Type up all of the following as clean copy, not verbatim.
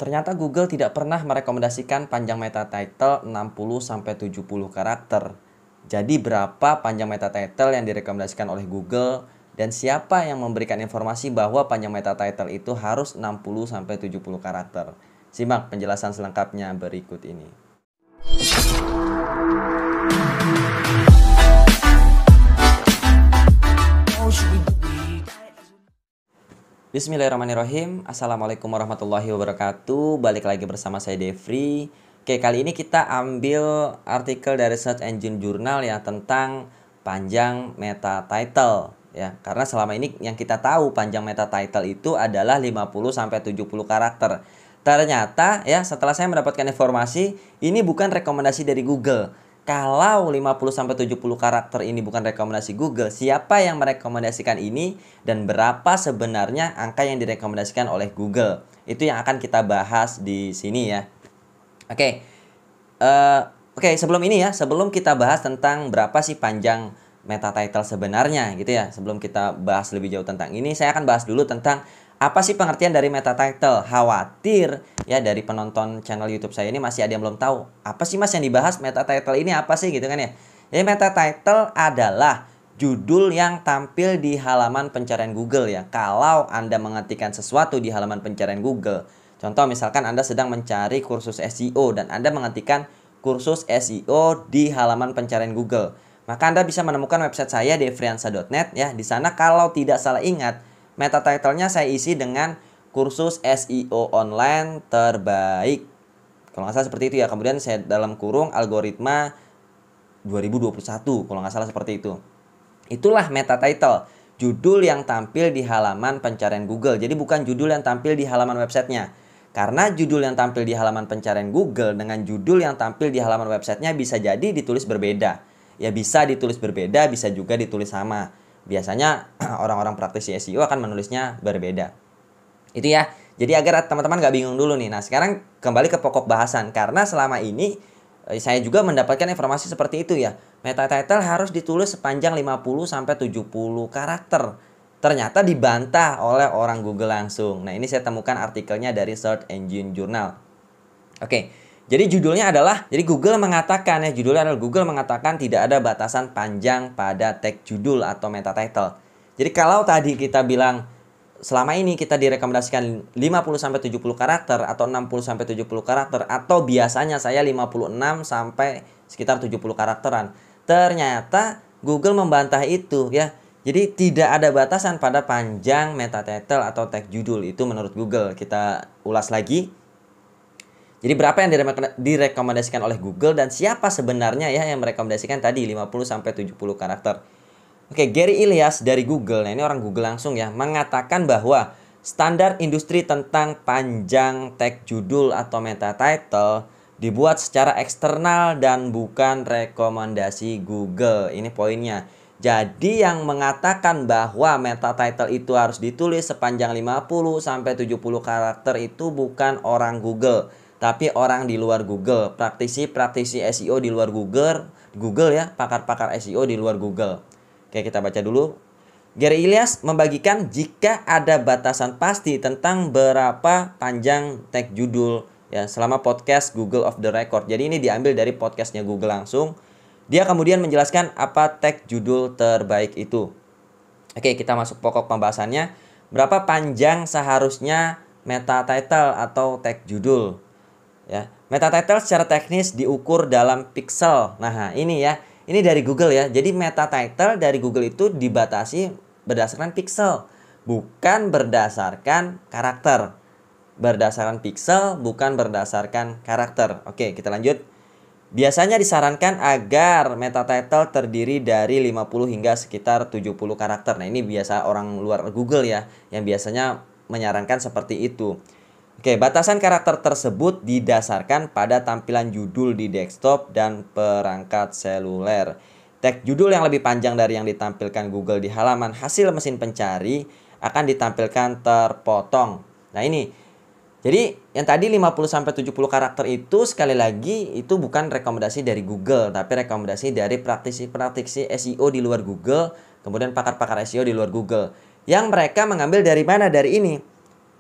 Ternyata Google tidak pernah merekomendasikan panjang meta title 60-70 karakter. Jadi berapa panjang meta title yang direkomendasikan oleh Google dan siapa yang memberikan informasi bahwa panjang meta title itu harus 60-70 karakter? Simak penjelasan selengkapnya berikut ini. Bismillahirrahmanirrahim. Assalamualaikum warahmatullahi wabarakatuh. Balik lagi bersama saya Devri. Oke, kali ini kita ambil artikel dari Search Engine Journal ya tentang panjang meta title ya. Karena selama ini yang kita tahu panjang meta title itu adalah 50-70 karakter. Ternyata ya setelah saya mendapatkan informasi, ini bukan rekomendasi dari Google. Kalau 50-70 karakter ini bukan rekomendasi Google, siapa yang merekomendasikan ini dan berapa sebenarnya angka yang direkomendasikan oleh Google? Itu yang akan kita bahas di sini ya. Oke, sebelum ini ya, sebelum kita bahas tentang berapa sih panjang meta title sebenarnya gitu ya. Sebelum kita bahas lebih jauh tentang ini, saya akan bahas dulu tentang apa sih pengertian dari meta title? Khawatir ya dari penonton channel YouTube saya ini masih ada yang belum tahu. Apa sih Mas yang dibahas meta title ini apa sih gitu kan ya? Jadi meta title adalah judul yang tampil di halaman pencarian Google ya. Kalau Anda mengetikkan sesuatu di halaman pencarian Google, contoh misalkan Anda sedang mencari kursus SEO dan Anda mengetikkan kursus SEO di halaman pencarian Google, maka Anda bisa menemukan website saya devriansa.net ya. Di sana kalau tidak salah ingat, meta title-nya saya isi dengan kursus SEO online terbaik. Kalau nggak salah seperti itu ya. Kemudian saya dalam kurung algoritma 2021. Kalau nggak salah seperti itu. Itulah meta title. Judul yang tampil di halaman pencarian Google. Jadi bukan judul yang tampil di halaman websitenya. Karena judul yang tampil di halaman pencarian Google dengan judul yang tampil di halaman websitenya bisa jadi ditulis berbeda. Ya bisa ditulis berbeda, bisa juga ditulis sama. Biasanya orang-orang praktisi SEO akan menulisnya berbeda. Itu ya. Jadi agar teman-teman gak bingung dulu nih. Nah sekarang kembali ke pokok bahasan. Karena selama ini saya juga mendapatkan informasi seperti itu ya. Meta title harus ditulis sepanjang 50-70 karakter. Ternyata dibantah oleh orang Google langsung. Nah ini saya temukan artikelnya dari Search Engine Journal. Oke. Jadi judulnya adalah, jadi Google mengatakan ya, judulnya adalah Google mengatakan tidak ada batasan panjang pada tag judul atau meta title. Jadi kalau tadi kita bilang selama ini kita direkomendasikan 50-70 karakter atau 60-70 karakter atau biasanya saya 56 sampai sekitar 70 karakteran. Ternyata Google membantah itu ya. Jadi tidak ada batasan pada panjang meta title atau tag judul itu menurut Google. Kita ulas lagi. Jadi berapa yang direkomendasikan oleh Google dan siapa sebenarnya ya yang merekomendasikan tadi 50-70 karakter. Oke, Gary Illyes dari Google, nah ini orang Google langsung ya, mengatakan bahwa standar industri tentang panjang tag judul atau meta title dibuat secara eksternal dan bukan rekomendasi Google. Ini poinnya. Jadi yang mengatakan bahwa meta title itu harus ditulis sepanjang 50-70 karakter itu bukan orang Google, tapi orang di luar Google, praktisi SEO di luar Google ya, pakar-pakar SEO di luar Google. Oke, kita baca dulu. Gary Illyes membagikan jika ada batasan pasti tentang berapa panjang tag judul ya selama podcast Google Off the Record. Jadi ini diambil dari podcastnya Google langsung. Dia kemudian menjelaskan apa tag judul terbaik itu. Oke, kita masuk pokok pembahasannya. Berapa panjang seharusnya meta title atau tag judul? Ya, meta title secara teknis diukur dalam pixel. Nah, ini ya. Ini dari Google ya. Jadi meta title dari Google itu dibatasi berdasarkan pixel, bukan berdasarkan karakter. Berdasarkan pixel, bukan berdasarkan karakter. Oke, kita lanjut. Biasanya disarankan agar meta title terdiri dari 50 hingga sekitar 70 karakter. Nah, ini biasa orang luar Google ya, yang biasanya menyarankan seperti itu. Oke, batasan karakter tersebut didasarkan pada tampilan judul di desktop dan perangkat seluler. Tag judul yang lebih panjang dari yang ditampilkan Google di halaman hasil mesin pencari akan ditampilkan terpotong. Nah ini, jadi yang tadi 50-70 karakter itu sekali lagi itu bukan rekomendasi dari Google, tapi rekomendasi dari praktisi-praktisi SEO di luar Google, kemudian pakar-pakar SEO di luar Google. Yang mereka mengambil dari mana? Dari ini.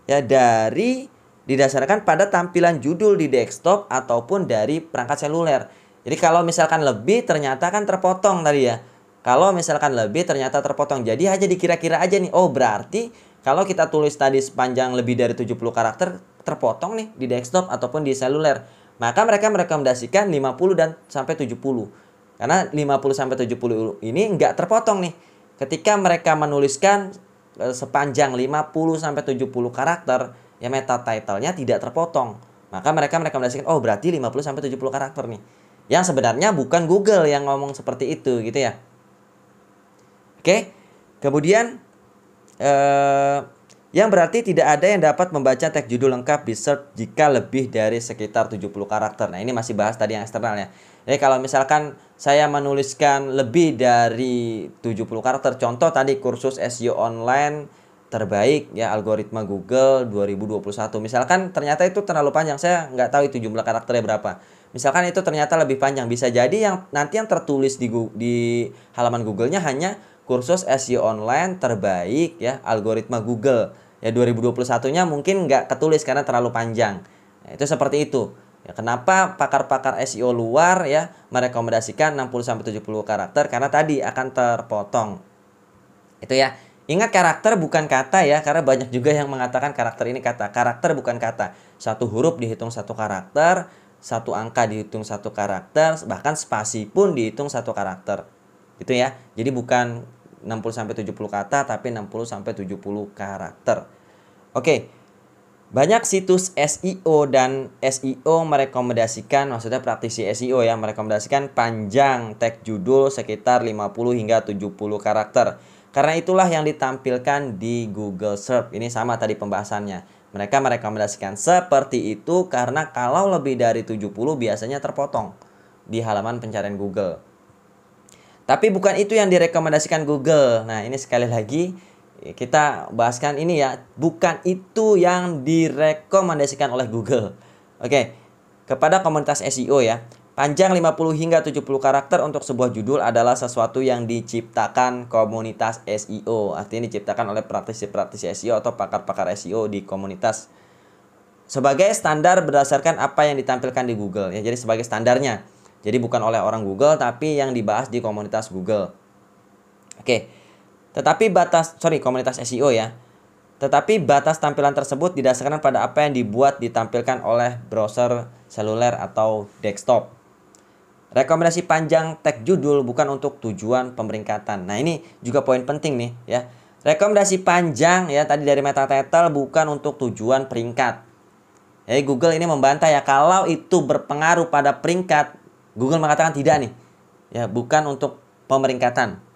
Ya, dari didasarkan pada tampilan judul di desktop ataupun dari perangkat seluler. Jadi kalau misalkan lebih ternyata kan terpotong tadi ya. Kalau misalkan lebih ternyata terpotong. Jadi aja dikira-kira aja nih. Oh berarti kalau kita tulis tadi sepanjang lebih dari 70 karakter terpotong nih di desktop ataupun di seluler. Maka mereka merekomendasikan 50 dan sampai 70. Karena 50 sampai 70 ini nggak terpotong nih. Ketika mereka menuliskan sepanjang 50 sampai 70 karakter, ya meta title-nya tidak terpotong. Maka mereka merekomendasikan oh berarti 50 sampai 70 karakter nih. Yang sebenarnya bukan Google yang ngomong seperti itu gitu ya. Oke. Kemudian yang berarti tidak ada yang dapat membaca teks judul lengkap di search jika lebih dari sekitar 70 karakter. Nah, ini masih bahas tadi yang eksternal ya. Jadi kalau misalkan saya menuliskan lebih dari 70 karakter, contoh tadi kursus SEO online terbaik ya algoritma Google 2021. Misalkan ternyata itu terlalu panjang, saya nggak tahu itu jumlah karakternya berapa. Misalkan itu ternyata lebih panjang, bisa jadi yang nanti yang tertulis di halaman Google-nya hanya kursus SEO online terbaik ya algoritma Google. Ya 2021-nya mungkin nggak ketulis karena terlalu panjang. Nah, itu seperti itu. Ya, kenapa pakar-pakar SEO luar ya merekomendasikan 60-70 karakter karena tadi akan terpotong. Itu ya. Ingat karakter bukan kata ya, karena banyak juga yang mengatakan karakter ini kata. Karakter bukan kata. Satu huruf dihitung satu karakter, satu angka dihitung satu karakter, bahkan spasi pun dihitung satu karakter. Gitu ya. Jadi bukan 60-70 kata tapi 60-70 karakter. Oke. Banyak situs SEO dan SEO merekomendasikan, maksudnya praktisi SEO ya, merekomendasikan panjang teks judul sekitar 50 hingga 70 karakter. Karena itulah yang ditampilkan di Google Search. Ini sama tadi pembahasannya. Mereka merekomendasikan seperti itu karena kalau lebih dari 70 biasanya terpotong di halaman pencarian Google. Tapi bukan itu yang direkomendasikan Google. Nah, ini sekali lagi kita bahaskan ini ya, bukan itu yang direkomendasikan oleh Google. Oke, kepada komunitas SEO ya, panjang 50 hingga 70 karakter untuk sebuah judul adalah sesuatu yang diciptakan komunitas SEO. Artinya diciptakan oleh praktisi-praktisi SEO atau pakar-pakar SEO di komunitas. Sebagai standar berdasarkan apa yang ditampilkan di Google ya, jadi sebagai standarnya. Jadi bukan oleh orang Google tapi yang dibahas di komunitas Google. Oke. Komunitas SEO ya. Tetapi batas tampilan tersebut didasarkan pada apa yang ditampilkan oleh browser seluler atau desktop. Rekomendasi panjang teks judul bukan untuk tujuan pemeringkatan. Nah, ini juga poin penting nih ya. Rekomendasi panjang ya tadi dari meta title bukan untuk tujuan peringkat. Jadi Google ini membantah ya kalau itu berpengaruh pada peringkat. Google mengatakan tidak nih. Ya, bukan untuk pemeringkatan.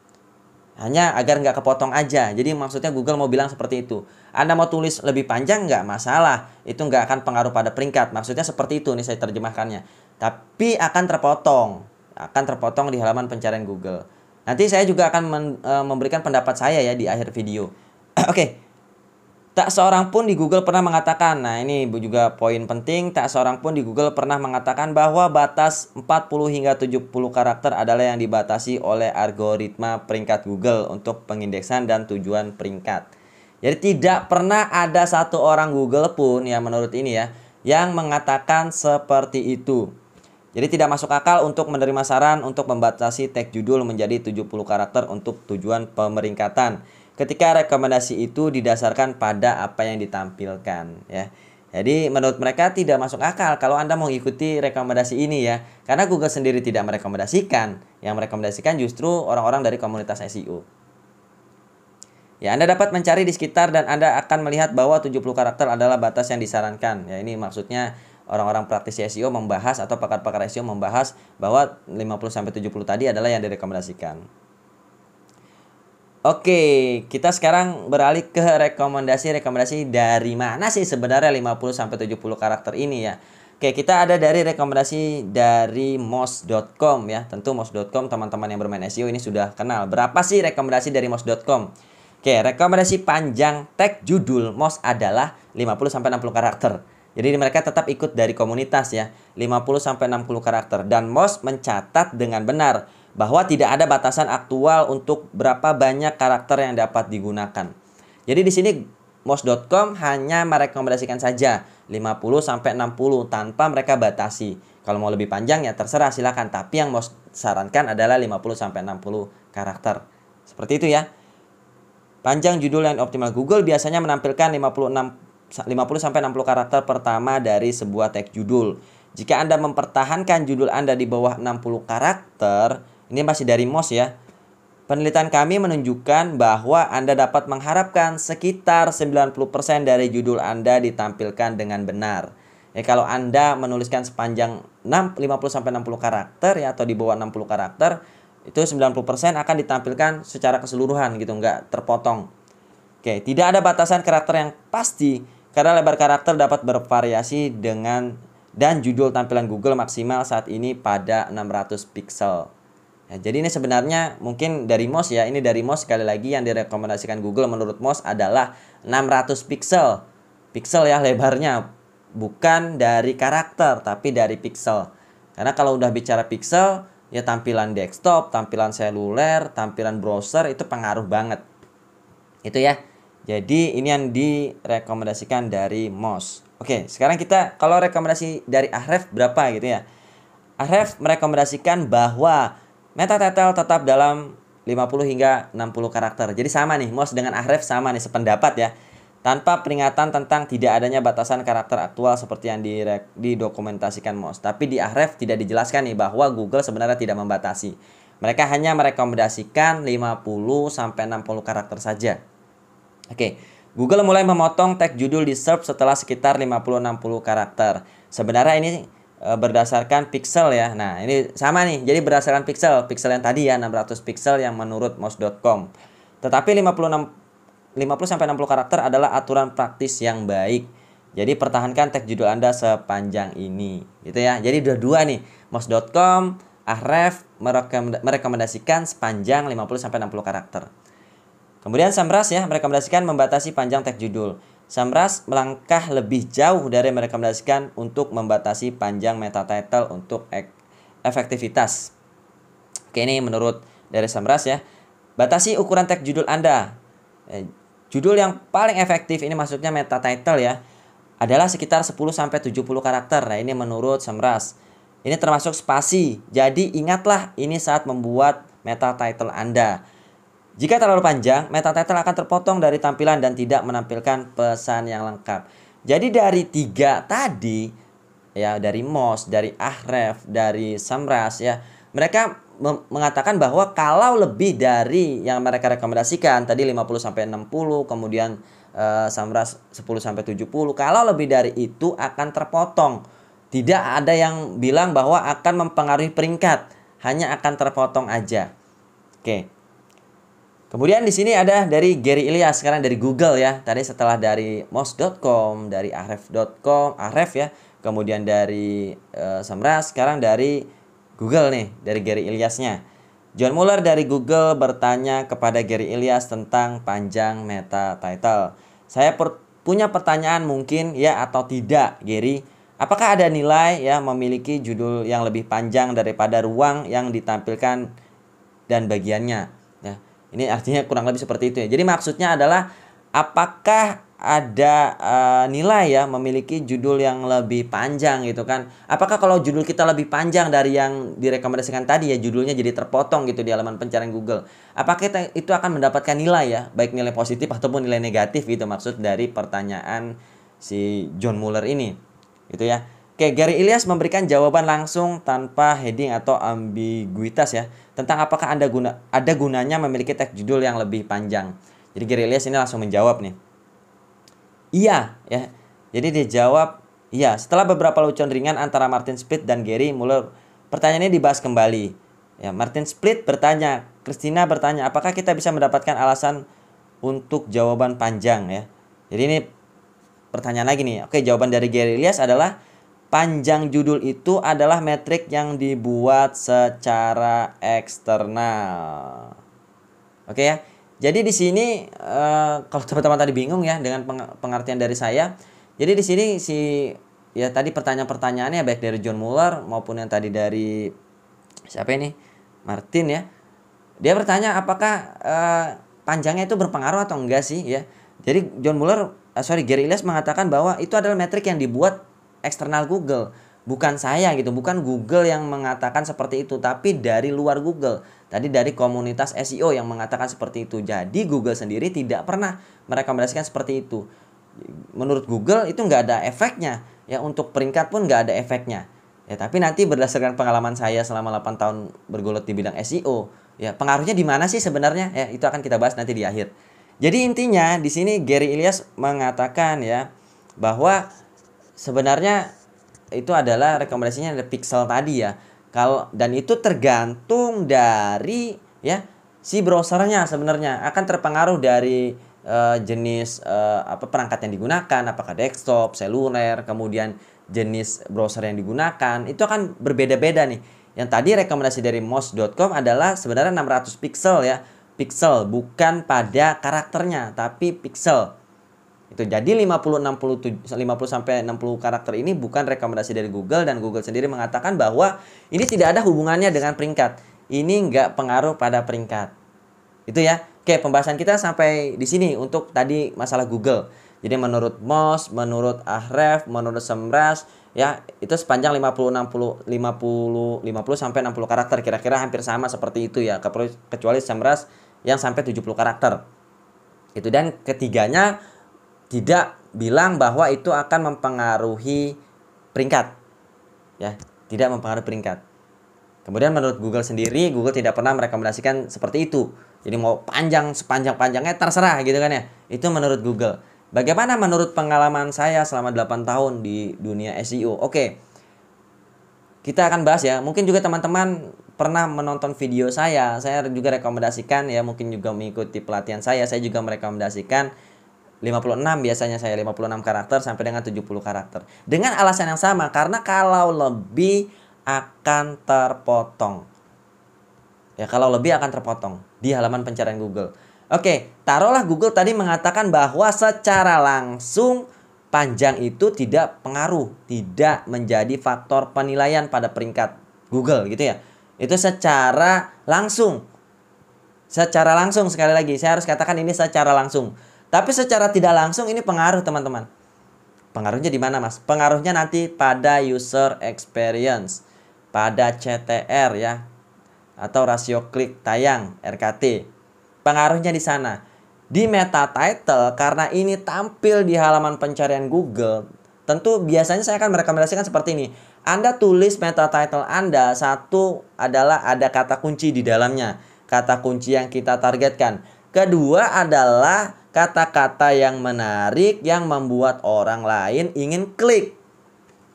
Hanya agar nggak kepotong aja. Jadi maksudnya Google mau bilang seperti itu. Anda mau tulis lebih panjang nggak masalah. Itu nggak akan pengaruh pada peringkat. Maksudnya seperti itu nih saya terjemahkannya. Tapi akan terpotong. Akan terpotong di halaman pencarian Google. Nanti saya juga akan memberikan pendapat saya ya di akhir video. Oke. Tak seorang pun di Google pernah mengatakan, nah ini juga poin penting, tak seorang pun di Google pernah mengatakan bahwa batas 40 hingga 70 karakter adalah yang dibatasi oleh algoritma peringkat Google untuk pengindeksan dan tujuan peringkat. Jadi tidak pernah ada satu orang Google pun yang menurut ini ya, yang mengatakan seperti itu. Jadi tidak masuk akal untuk menerima saran untuk membatasi teks judul menjadi 70 karakter untuk tujuan pemeringkatan. Ketika rekomendasi itu didasarkan pada apa yang ditampilkan ya. Jadi menurut mereka tidak masuk akal kalau Anda mau ikuti rekomendasi ini ya. Karena Google sendiri tidak merekomendasikan. Yang merekomendasikan justru orang-orang dari komunitas SEO. Ya, Anda dapat mencari di sekitar dan Anda akan melihat bahwa 70 karakter adalah batas yang disarankan. Ya, ini maksudnya orang-orang praktisi SEO membahas atau pakar-pakar SEO membahas bahwa 50-70 tadi adalah yang direkomendasikan. Oke, kita sekarang beralih ke rekomendasi dari mana sih sebenarnya 50-70 karakter ini ya. Oke, kita ada dari rekomendasi dari moz.com ya. Tentu moz.com teman-teman yang bermain SEO ini sudah kenal. Berapa sih rekomendasi dari moz.com? Oke, rekomendasi panjang teks judul Moz adalah 50-60 karakter. Jadi mereka tetap ikut dari komunitas ya, 50-60 karakter. Dan Moz mencatat dengan benar bahwa tidak ada batasan aktual untuk berapa banyak karakter yang dapat digunakan. Jadi di sini moz.com hanya merekomendasikan saja 50-60 tanpa mereka batasi. Kalau mau lebih panjang ya terserah silakan, tapi yang Moz sarankan adalah 50-60 karakter. Seperti itu ya. Panjang judul yang optimal. Google biasanya menampilkan 50-60 karakter pertama dari sebuah teks judul. Jika Anda mempertahankan judul Anda di bawah 60 karakter, ini masih dari Moz ya. Penelitian kami menunjukkan bahwa Anda dapat mengharapkan sekitar 90% dari judul Anda ditampilkan dengan benar. Ya, kalau Anda menuliskan sepanjang 50-60 karakter ya, atau di bawah 60 karakter, itu 90% akan ditampilkan secara keseluruhan gitu, nggak terpotong. Oke, tidak ada batasan karakter yang pasti karena lebar karakter dapat bervariasi dan judul tampilan Google maksimal saat ini pada 600 pixel. Ya, jadi ini sebenarnya mungkin dari Moz ya, ini dari Moz sekali lagi yang direkomendasikan Google menurut Moz adalah 600 pixel. Pixel ya lebarnya, bukan dari karakter tapi dari pixel. Karena kalau udah bicara pixel, ya tampilan desktop, tampilan seluler, tampilan browser itu pengaruh banget. Itu ya. Jadi ini yang direkomendasikan dari Moz. Oke, sekarang kita kalau rekomendasi dari Ahrefs berapa gitu ya. Ahrefs merekomendasikan bahwa meta title tetap dalam 50 hingga 60 karakter. Jadi sama nih, Moz dengan Ahrefs sama nih, sependapat ya. Tanpa peringatan tentang tidak adanya batasan karakter aktual seperti yang didokumentasikan Moz. Tapi di Ahrefs tidak dijelaskan nih bahwa Google sebenarnya tidak membatasi. Mereka hanya merekomendasikan 50-60 karakter saja. Oke, Google mulai memotong tag judul di search setelah sekitar 50-60 karakter. Sebenarnya ini berdasarkan pixel ya. Nah, ini sama nih. Jadi berdasarkan pixel yang tadi ya, 600 pixel yang menurut moz.com. Tetapi 50-60 karakter adalah aturan praktis yang baik. Jadi pertahankan tag judul Anda sepanjang ini, gitu ya. Jadi dua nih, moz.com, Ahrefs merekomendasikan sepanjang 50-60 karakter. Kemudian SEMrush ya merekomendasikan membatasi panjang tag judul. SEMrush melangkah lebih jauh dari merekomendasikan untuk membatasi panjang meta title untuk efektivitas. Oke, ini menurut dari SEMrush ya. Batasi ukuran tag judul Anda. Judul yang paling efektif, ini maksudnya meta title ya, adalah sekitar 10-70 karakter. Nah, ini menurut SEMrush. Ini termasuk spasi. Jadi ingatlah ini saat membuat meta title Anda. Jika terlalu panjang, meta title akan terpotong dari tampilan dan tidak menampilkan pesan yang lengkap. Jadi dari 3 tadi, ya dari Moz, dari Ahrefs, dari SEMrush ya, mereka mengatakan bahwa kalau lebih dari yang mereka rekomendasikan tadi 50-60, kemudian SEMrush 10-70, kalau lebih dari itu akan terpotong. Tidak ada yang bilang bahwa akan mempengaruhi peringkat, hanya akan terpotong aja. Oke. Kemudian di sini ada dari Gary Illyes, sekarang dari Google ya. Tadi setelah dari moz.com, dari ahrefs.com, Ahrefs ya. Kemudian dari SEMrush, sekarang dari Google nih, dari Gary Illyes-nya. John Mueller dari Google bertanya kepada Gary Illyes tentang panjang meta title. Saya punya pertanyaan mungkin ya atau tidak, Gary. Apakah ada nilai ya memiliki judul yang lebih panjang daripada ruang yang ditampilkan dan bagiannya? Ya. Ini artinya kurang lebih seperti itu ya. Jadi maksudnya adalah apakah ada nilai ya memiliki judul yang lebih panjang gitu kan. Apakah kalau judul kita lebih panjang dari yang direkomendasikan tadi ya, judulnya jadi terpotong gitu di halaman pencarian Google, apakah itu akan mendapatkan nilai ya, baik nilai positif ataupun nilai negatif gitu, maksud dari pertanyaan si John Mueller ini gitu ya. Oke, Gary Illyes memberikan jawaban langsung tanpa heading atau ambiguitas ya, tentang apakah ada gunanya memiliki tag judul yang lebih panjang. Jadi Gary Illyes ini langsung menjawab nih. Iya ya. Jadi dia jawab iya. Setelah beberapa lelucon ringan antara Martin Split dan Gary Mueller, pertanyaan ini dibahas kembali. Ya, Martin Split bertanya, Christina bertanya, apakah kita bisa mendapatkan alasan untuk jawaban panjang ya. Jadi ini pertanyaan lagi nih. Oke, jawaban dari Gary Illyes adalah panjang judul itu adalah metrik yang dibuat secara eksternal. Oke ya. Jadi di sini kalau teman-teman tadi bingung ya dengan pengertian dari saya. Jadi di sini ya tadi pertanyaan-pertanyaannya baik dari John Mueller maupun yang tadi dari siapa ini? Martin ya. Dia bertanya apakah panjangnya itu berpengaruh atau enggak sih ya. Jadi Gary Illyes mengatakan bahwa itu adalah metrik yang dibuat eksternal Google, bukan saya gitu, bukan Google yang mengatakan seperti itu, tapi dari luar Google. Tadi dari komunitas SEO yang mengatakan seperti itu. Jadi Google sendiri tidak pernah merekomendasikan seperti itu. Menurut Google itu nggak ada efeknya, ya untuk peringkat pun nggak ada efeknya. Ya tapi nanti berdasarkan pengalaman saya selama 8 tahun bergelut di bidang SEO, ya pengaruhnya di mana sih sebenarnya? Ya itu akan kita bahas nanti di akhir. Jadi intinya di sini Gary Illyes mengatakan ya bahwa sebenarnya itu adalah rekomendasinya ada pixel tadi ya. Dan itu tergantung dari ya si browsernya sebenarnya akan terpengaruh dari jenis perangkat yang digunakan, apakah desktop, seluler, kemudian jenis browser yang digunakan itu akan berbeda-beda nih. Yang tadi rekomendasi dari moz.com adalah sebenarnya 600 pixel ya. Pixel bukan pada karakternya tapi pixel. Itu jadi 50 sampai 60 karakter ini bukan rekomendasi dari Google, dan Google sendiri mengatakan bahwa ini tidak ada hubungannya dengan peringkat. Ini nggak pengaruh pada peringkat. Itu ya. Oke, pembahasan kita sampai di sini untuk tadi masalah Google. Jadi menurut Moz, menurut Ahrefs, menurut Semrush ya itu sepanjang 50 sampai 60 karakter, kira-kira hampir sama seperti itu ya, kecuali Semrush yang sampai 70 karakter. Itu, dan ketiganya tidak bilang bahwa itu akan mempengaruhi peringkat. Ya, tidak mempengaruhi peringkat. Kemudian menurut Google sendiri, Google tidak pernah merekomendasikan seperti itu. Jadi mau panjang sepanjang-panjangnya terserah gitu kan ya. Itu menurut Google. Bagaimana menurut pengalaman saya selama 8 tahun di dunia SEO? Oke. Kita akan bahas ya. Mungkin juga teman-teman pernah menonton video saya juga rekomendasikan ya, mungkin juga mengikuti pelatihan saya juga merekomendasikan 56 biasanya saya 56 karakter sampai dengan 70 karakter. Dengan alasan yang sama, karena kalau lebih akan terpotong. Ya, kalau lebih akan terpotong di halaman pencarian Google. Oke, taruhlah Google tadi mengatakan bahwa secara langsung panjang itu tidak pengaruh, tidak menjadi faktor penilaian pada peringkat Google gitu ya. Itu secara langsung. Secara langsung, sekali lagi saya harus katakan ini secara langsung. Tapi secara tidak langsung ini pengaruh teman-teman. Pengaruhnya di mana Mas? Pengaruhnya nanti pada user experience, pada CTR ya, atau rasio klik tayang RKT. Pengaruhnya di sana. Di meta title, karena ini tampil di halaman pencarian Google, tentu biasanya saya akan merekomendasikan seperti ini. Anda tulis meta title Anda, satu adalah ada kata kunci di dalamnya, kata kunci yang kita targetkan. Kedua adalah kata-kata yang menarik yang membuat orang lain ingin klik.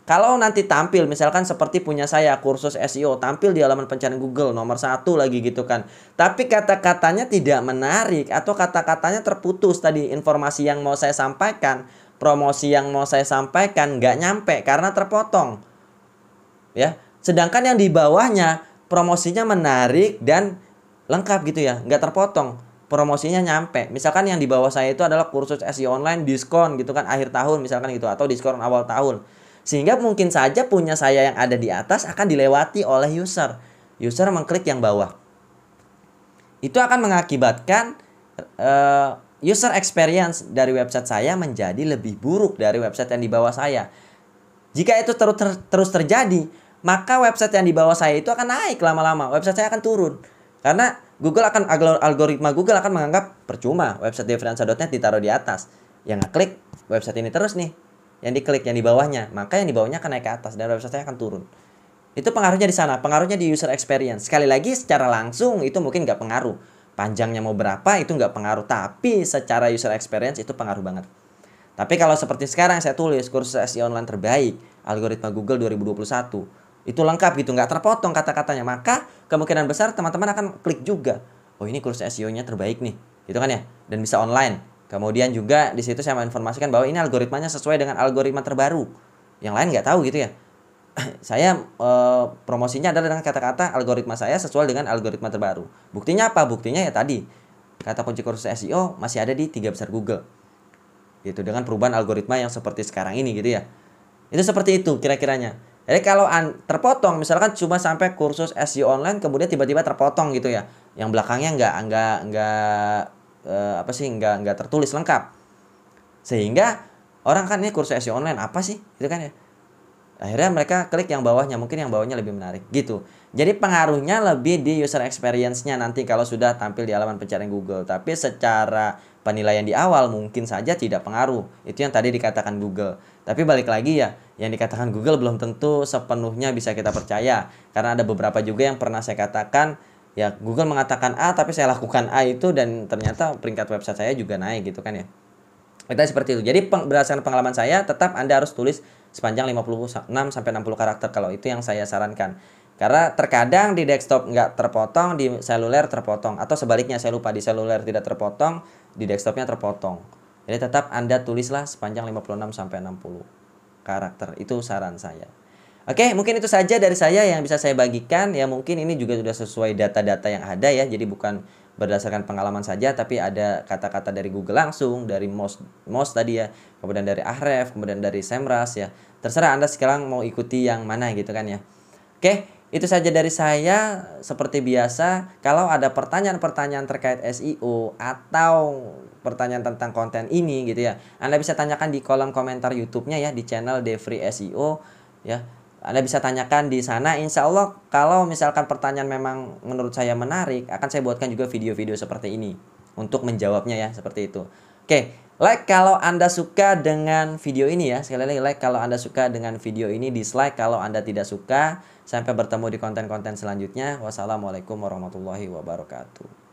Kalau nanti tampil misalkan seperti punya saya kursus SEO, tampil di halaman pencarian Google nomor 1 lagi gitu kan, tapi kata-katanya tidak menarik atau kata-katanya terputus, tadi informasi yang mau saya sampaikan, promosi yang mau saya sampaikan nggak nyampe karena terpotong ya. Sedangkan yang di bawahnya promosinya menarik dan lengkap gitu ya, nggak terpotong, promosinya nyampe. Misalkan yang di bawah saya itu adalah kursus SEO online diskon gitu kan akhir tahun misalkan gitu, atau diskon awal tahun. Sehingga mungkin saja punya saya yang ada di atas akan dilewati oleh user. User mengklik yang bawah. Itu akan mengakibatkan user experience dari website saya menjadi lebih buruk dari website yang di bawah saya. Jika itu terus terjadi, maka website yang di bawah saya itu akan naik lama-lama. Website saya akan turun. Karena algoritma Google akan menganggap percuma website Devriansa.net ditaruh di atas. Yang ngeklik website ini terus nih. Yang diklik yang di bawahnya, maka yang di bawahnya akan naik ke atas dan website saya akan turun. Itu pengaruhnya di sana, pengaruhnya di user experience. Sekali lagi secara langsung itu mungkin nggak pengaruh. Panjangnya mau berapa itu nggak pengaruh, tapi secara user experience itu pengaruh banget. Tapi kalau seperti sekarang saya tulis kursus SEO online terbaik, algoritma Google 2021, itu lengkap gitu, nggak terpotong kata-katanya, maka kemungkinan besar teman-teman akan klik juga. Oh ini kursus SEO-nya terbaik nih, gitu kan ya, dan bisa online. Kemudian juga di situ saya menginformasikan bahwa ini algoritmanya sesuai dengan algoritma terbaru. Yang lain nggak tahu gitu ya. Saya promosinya adalah dengan kata-kata algoritma saya sesuai dengan algoritma terbaru. Buktinya apa? Buktinya ya tadi. Kata kunci kursus SEO masih ada di 3 besar Google. Gitu, dengan perubahan algoritma yang seperti sekarang ini gitu ya. Itu seperti itu kira-kiranya. Jadi kalau terpotong misalkan cuma sampai kursus SEO online kemudian tiba-tiba terpotong gitu ya. Yang belakangnya nggak tertulis lengkap. Sehingga orang kan ini kursus SEO online apa sih? Gitu kan ya. Akhirnya mereka klik yang bawahnya, mungkin yang bawahnya lebih menarik gitu. Jadi pengaruhnya lebih di user experience-nya nanti kalau sudah tampil di halaman pencarian Google. Tapi secara penilaian di awal mungkin saja tidak pengaruh. Itu yang tadi dikatakan Google. Tapi balik lagi ya, yang dikatakan Google belum tentu sepenuhnya bisa kita percaya. Karena ada beberapa juga yang pernah saya katakan, ya Google mengatakan A tapi saya lakukan A itu dan ternyata peringkat website saya juga naik gitu kan ya. Kita seperti itu. Jadi berdasarkan pengalaman saya, tetap Anda harus tulis sepanjang 56 sampai 60 karakter kalau itu yang saya sarankan. Karena terkadang di desktop nggak terpotong, di seluler terpotong. Atau sebaliknya, saya lupa, di seluler tidak terpotong, di desktopnya terpotong. Jadi tetap Anda tulislah sepanjang 56 sampai 60 karakter. Itu saran saya. Oke, mungkin itu saja dari saya yang bisa saya bagikan. Ya mungkin ini juga sudah sesuai data-data yang ada ya. Jadi bukan berdasarkan pengalaman saja, tapi ada kata-kata dari Google langsung, dari Moz tadi ya, kemudian dari Ahref, kemudian dari Semrush ya. Terserah Anda sekarang mau ikuti yang mana gitu kan ya. Oke, itu saja dari saya. Seperti biasa, kalau ada pertanyaan-pertanyaan terkait SEO atau pertanyaan tentang konten ini gitu ya, Anda bisa tanyakan di kolom komentar YouTube-nya ya, di channel Devri SEO ya. Anda bisa tanyakan di sana. Insya Allah kalau misalkan pertanyaan memang menurut saya menarik, akan saya buatkan juga video-video seperti ini untuk menjawabnya ya, seperti itu. Oke, like kalau Anda suka dengan video ini ya. Sekali lagi like kalau Anda suka dengan video ini, dislike kalau Anda tidak suka. Sampai bertemu di konten-konten selanjutnya. Wassalamualaikum warahmatullahi wabarakatuh.